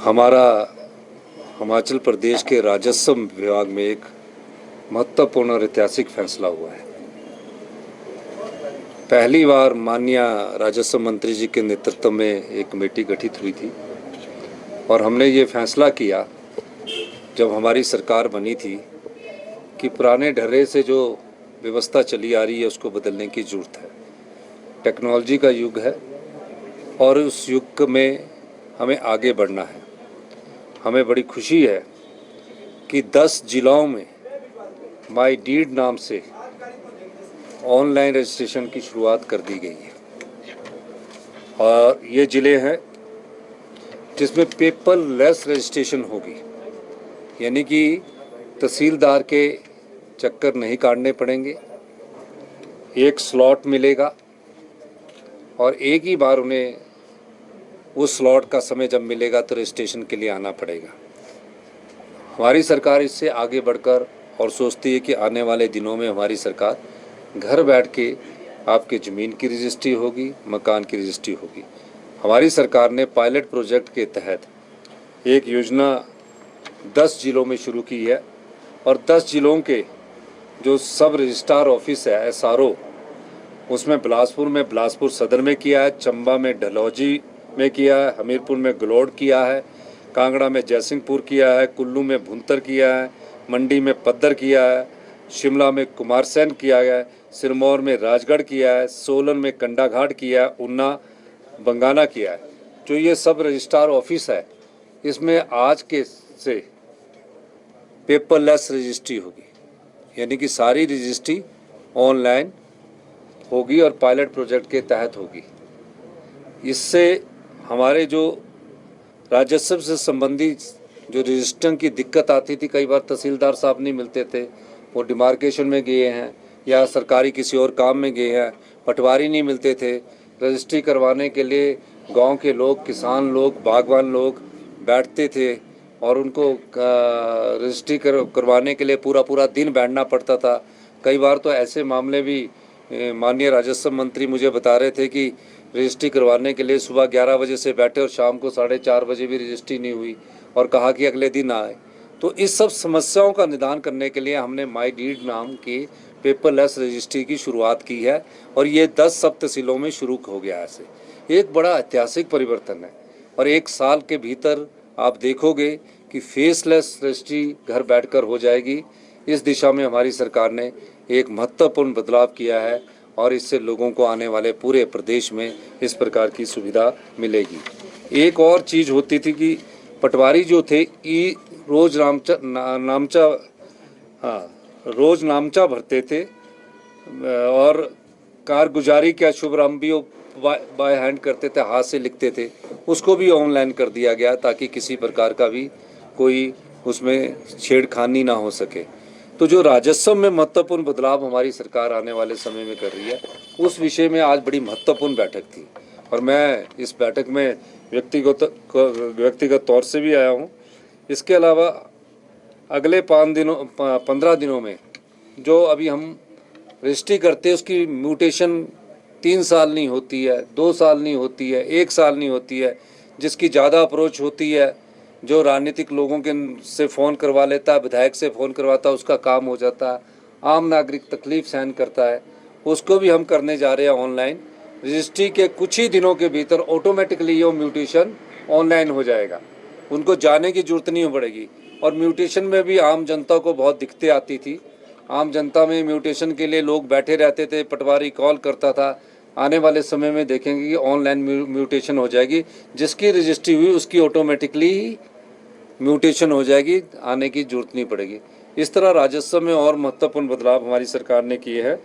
हमारा हिमाचल प्रदेश के राजस्व विभाग में एक महत्वपूर्ण और ऐतिहासिक फैसला हुआ है। पहली बार माननीय राजस्व मंत्री जी के नेतृत्व में एक कमेटी गठित हुई थी और हमने ये फैसला किया जब हमारी सरकार बनी थी कि पुराने ढर्रे से जो व्यवस्था चली आ रही है उसको बदलने की ज़रूरत है। टेक्नोलॉजी का युग है और उस युग में हमें आगे बढ़ना है। हमें बड़ी खुशी है कि 10 जिलों में माई डीड नाम से ऑनलाइन रजिस्ट्रेशन की शुरुआत कर दी गई है और ये ज़िले हैं जिसमें पेपरलेस रजिस्ट्रेशन होगी, यानी कि तहसीलदार के चक्कर नहीं काटने पड़ेंगे। एक स्लॉट मिलेगा और एक ही बार उन्हें उस स्लॉट का समय जब मिलेगा तो रजिस्ट्रेशन के लिए आना पड़ेगा। हमारी सरकार इससे आगे बढ़कर और सोचती है कि आने वाले दिनों में हमारी सरकार घर बैठ के आपके ज़मीन की रजिस्ट्री होगी, मकान की रजिस्ट्री होगी। हमारी सरकार ने पायलट प्रोजेक्ट के तहत एक योजना 10 जिलों में शुरू की है और 10 जिलों के जो सब रजिस्ट्रार ऑफिस है SRO, उसमें बिलासपुर सदर में किया है, चंबा में डलहौजी में किया है, हमीरपुर में गलोड़ किया है, कांगड़ा में जयसिंहपुर किया है, कुल्लू में भुंतर किया है, मंडी में पद्दर किया है, शिमला में कुमारसैन किया गया है, सिरमौर में राजगढ़ किया है, सोलन में कंडाघाट किया है, ऊना बंगाना किया है। जो ये सब रजिस्ट्रार ऑफिस है, इसमें आज के से पेपरलेस रजिस्ट्री होगी, यानी कि सारी रजिस्ट्री ऑनलाइन होगी और पायलट प्रोजेक्ट के तहत होगी। इससे हमारे जो राजस्व से संबंधित जो रजिस्ट्रेशन की दिक्कत आती थी, कई बार तहसीलदार साहब नहीं मिलते थे, वो डिमार्केशन में गए हैं या सरकारी किसी और काम में गए हैं, पटवारी नहीं मिलते थे। रजिस्ट्री करवाने के लिए गांव के लोग, किसान लोग, बागवान लोग बैठते थे और उनको रजिस्ट्री करवाने के लिए पूरा दिन बैठना पड़ता था। कई बार तो ऐसे मामले भी माननीय राजस्व मंत्री मुझे बता रहे थे कि रजिस्ट्री करवाने के लिए सुबह 11 बजे से बैठे और शाम को 4:30 बजे भी रजिस्ट्री नहीं हुई और कहा कि अगले दिन आए। तो इस सब समस्याओं का निदान करने के लिए हमने माई डीड नाम की पेपरलेस रजिस्ट्री की शुरुआत की है और ये 10 सब तहसीलों में शुरू हो गया है। ऐसे एक बड़ा ऐतिहासिक परिवर्तन है और 1 साल के भीतर आप देखोगे कि फेसलेस रजिस्ट्री घर बैठकर हो जाएगी। इस दिशा में हमारी सरकार ने एक महत्वपूर्ण बदलाव किया है और इससे लोगों को आने वाले पूरे प्रदेश में इस प्रकार की सुविधा मिलेगी। एक और चीज़ होती थी कि पटवारी जो थे रोज़ नामचा भरते थे और कारगुजारी क्या शुभारंभ भी बाय हैंड करते थे, हाथ से लिखते थे, उसको भी ऑनलाइन कर दिया गया ताकि किसी प्रकार का भी कोई उसमें छेड़खानी ना हो सके। तो जो राजस्व में महत्वपूर्ण बदलाव हमारी सरकार आने वाले समय में कर रही है, उस विषय में आज बड़ी महत्वपूर्ण बैठक थी और मैं इस बैठक में व्यक्तिगत तौर से भी आया हूँ। इसके अलावा अगले 15 दिनों में जो अभी हम रजिस्ट्री करते हैं उसकी म्यूटेशन 3 साल नहीं होती है, 2 साल नहीं होती है, 1 साल नहीं होती है। जिसकी ज़्यादा अप्रोच होती है, जो राजनीतिक लोगों के से फ़ोन करवा लेता है, विधायक से फ़ोन करवाता है, उसका काम हो जाता है। आम नागरिक तकलीफ़ सहन करता है, उसको भी हम करने जा रहे हैं ऑनलाइन। रजिस्ट्री के कुछ ही दिनों के भीतर ऑटोमेटिकली ये म्यूटेशन ऑनलाइन हो जाएगा, उनको जाने की ज़रूरत नहीं पड़ेगी। और म्यूटेशन में भी आम जनता को बहुत दिक्कतें आती थी। आम जनता में म्यूटेशन के लिए लोग बैठे रहते थे, पटवारी कॉल करता था। आने वाले समय में देखेंगे कि ऑनलाइन म्यूटेशन हो जाएगी, जिसकी रजिस्ट्री हुई उसकी ऑटोमेटिकली म्यूटेशन हो जाएगी, आने की ज़रूरत नहीं पड़ेगी। इस तरह राजस्व में और महत्वपूर्ण बदलाव हमारी सरकार ने किए हैं।